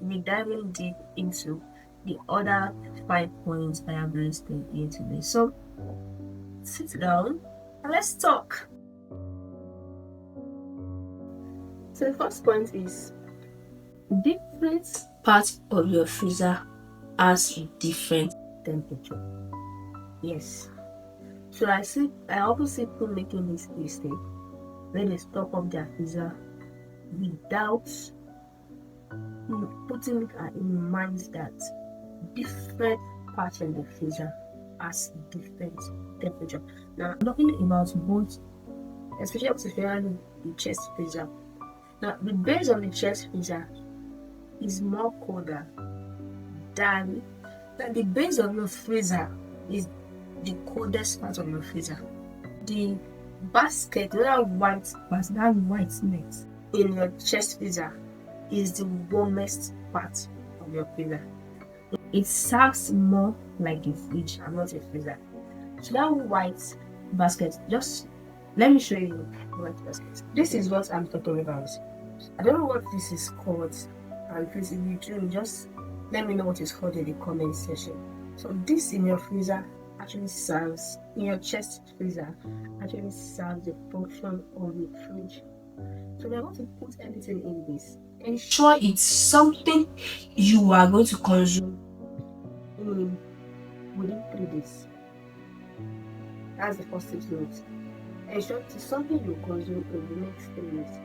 be diving deep into the other 5 points I have listed here today. So sit down and let's talk. So the first point is different parts of your freezer has different temperature. Yes. So I often see people making this mistake when they stock up their freezer without putting it in mind that different parts of the freezer has different temperature. Now, I'm talking about both, especially the chest freezer. Now, the base of the chest freezer is more colder than the base of your freezer is the coldest part of your freezer. The basket, that white net in your chest freezer is the warmest part of your freezer. It serves more like a fridge and not a freezer. So that white basket, just let me show you the white basket. This is what I'm talking about. I don't know what this is called, and please, if you do, just let me know what it's called in the comment section. So this in your freezer actually serves, in your chest freezer, actually serves the function of the fridge. So we're going to put everything in this. Ensure it's something you are going to consume within 3 days. That's the first tip note. Ensure it's something you consume in the next 3 days.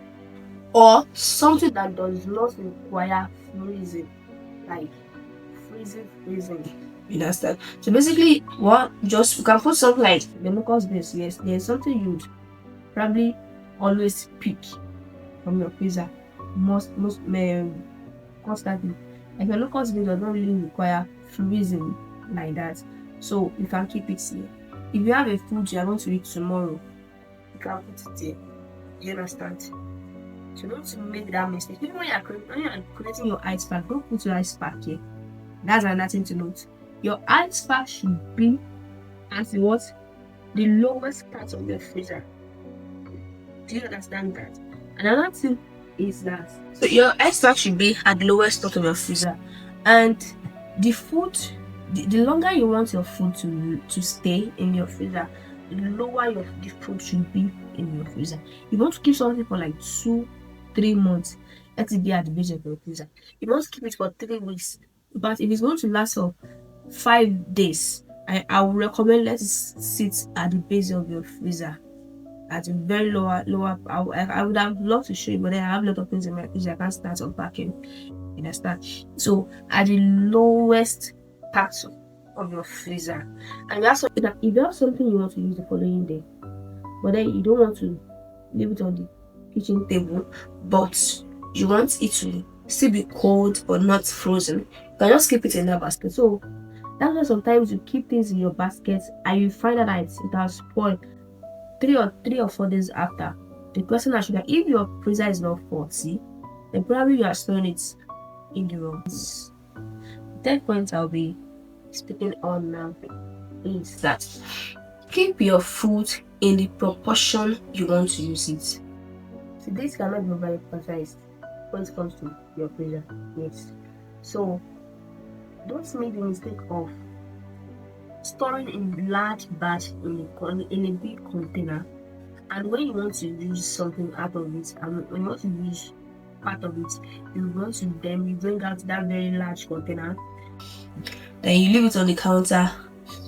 Or something that does not require freezing, like freezing. You understand? So basically, you can put something like the locust base. Yes, there's something you'd probably always pick from your freezer most constantly. Like your locust base does not really require freezing like that, so you can keep it here. If you have a food you are going to eat tomorrow, you can put it there. You understand? So don't make that mistake. Even when you are creating your ice pack, don't put your ice pack here. That's another thing to note. Your ice pack should be at the lowest part of your freezer. Do you understand that? Another thing is that so your ice pack should be at the lowest part of your freezer, and the food, the longer you want your food to stay in your freezer, the lower the food should be in your freezer. You want to keep something for like 2-3 months, let it be at the base of your freezer. You want to keep it for 3 weeks, but if it's going to last for 5 days, I would recommend let it sit at the base of your freezer at a very lower. I would have loved to show you, but then I have a lot of things in my freezer. I can't start unpacking. You understand? So at the lowest part of your freezer, and that's something that if you have something you want to use the following day, but then you don't want to leave it on the kitchen table, but you want it to still be cold but not frozen, you can just keep it in that basket. So that's why sometimes you keep things in your basket and you find out that it has spoiled 3 or 4 days after. The question I should have, if your freezer is not faulty, then probably you are storing it in the wrong. The third point I'll be speaking on now is that keep your food in the proportion you want to use it. So this cannot be overemphasized when it comes to your freezer. Yes. So don't make the mistake of storing in large batch in a big container, and when you want to use something out of it, and when you want to use part of it, you bring out that very large container, then you leave it on the counter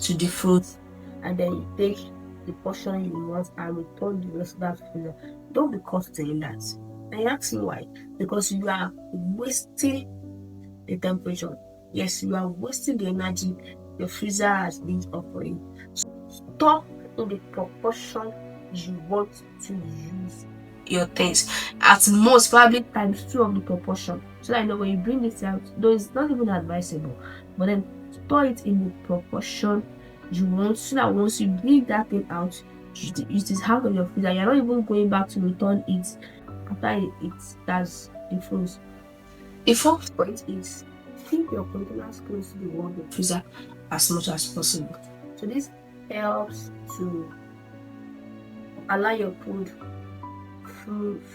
to defrost, and then you take the portion you want and return the rest of that freezer. Don't be caught doing that. And you ask me why? Because you are wasting the temperature. Yes, you are wasting the energy your freezer has been offering. So store in the proportion you want to use your things. At most, probably times 2 of the proportion. So that when you bring it out, though it's not even advisable, but then store it in the proportion you want, so that once you bring that thing out, it is out of your freezer. You're not even going back to return it after it has defrost. The fourth point is keep your containers close to the wall of the freezer as much as possible. So this helps to allow your food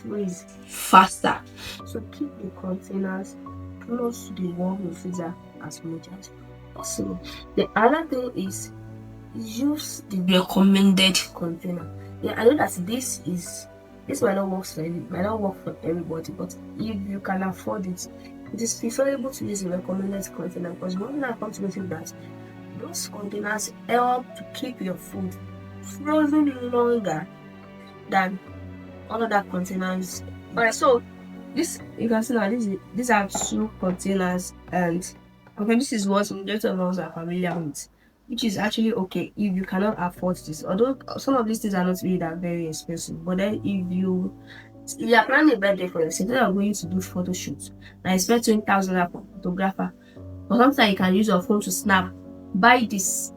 freeze faster. So keep the containers close to the wall of the freezer as much as possible. The other thing is use the recommended container. Yeah, I know that this might not work for everybody, but if you can afford it, it is preferable to use a recommended container, because one thing I come to notice that those containers help to keep your food frozen longer than all other containers. Alright, so this you can see now these are two containers, and okay, this is what majority of us are familiar with, which is actually okay if you cannot afford this. Although some of these things are not really that very expensive, but then if you are planning a birthday for yourself, instead of going to do photo shoots and expect 20,000 for photographer, or sometimes you can use your phone to snap. Buy this,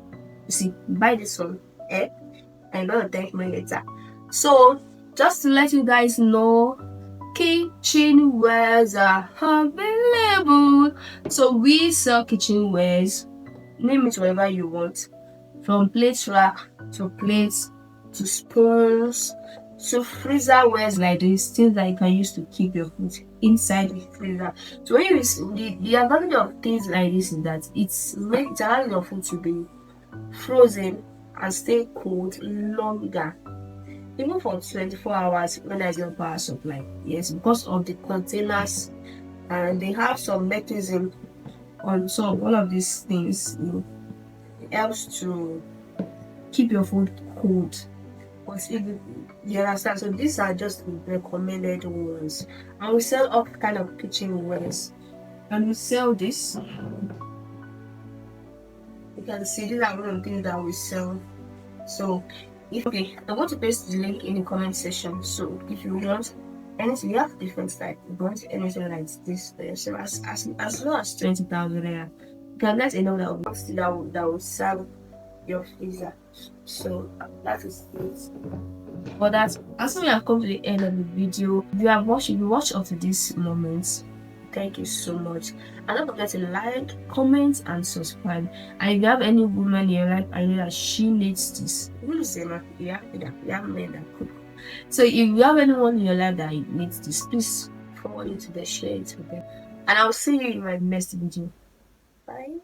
you see, buy this one, and you're gonna thank me later. So just to let you guys know, kitchenwares are available. So we sell kitchenwares, name it whatever you want, from plate rack to plates to spoons to freezer wares like this, things that you can use to keep your food inside the freezer. So when you the advantage of things like this is that it's allowing your food to be frozen and stay cold longer, even for 24 hours when there's no power supply. Yes, because of the containers, and they have some mechanism on some all of these things. It helps to keep your food cold. But if you understand, so these are just the recommended ones, and we sell all kind of kitchenwares, and we sell this. You can see these are one of the things that we sell. So I'm going to paste the link in the comment section. So if you want anything, you have different types. If you want anything like this for yourself, as low as 20,000 naira, you can get another that will serve your freezer. So that is it. But that's as we have come to the end of the video. If you watched up to this moment, thank you so much, and don't forget to like, comment, and subscribe. And if you have any woman in your life, I know that she needs this. Yeah, men that cook. So if you have anyone in your life that needs this, please forward it to them, share it with them, and I'll see you in my next video. Bye.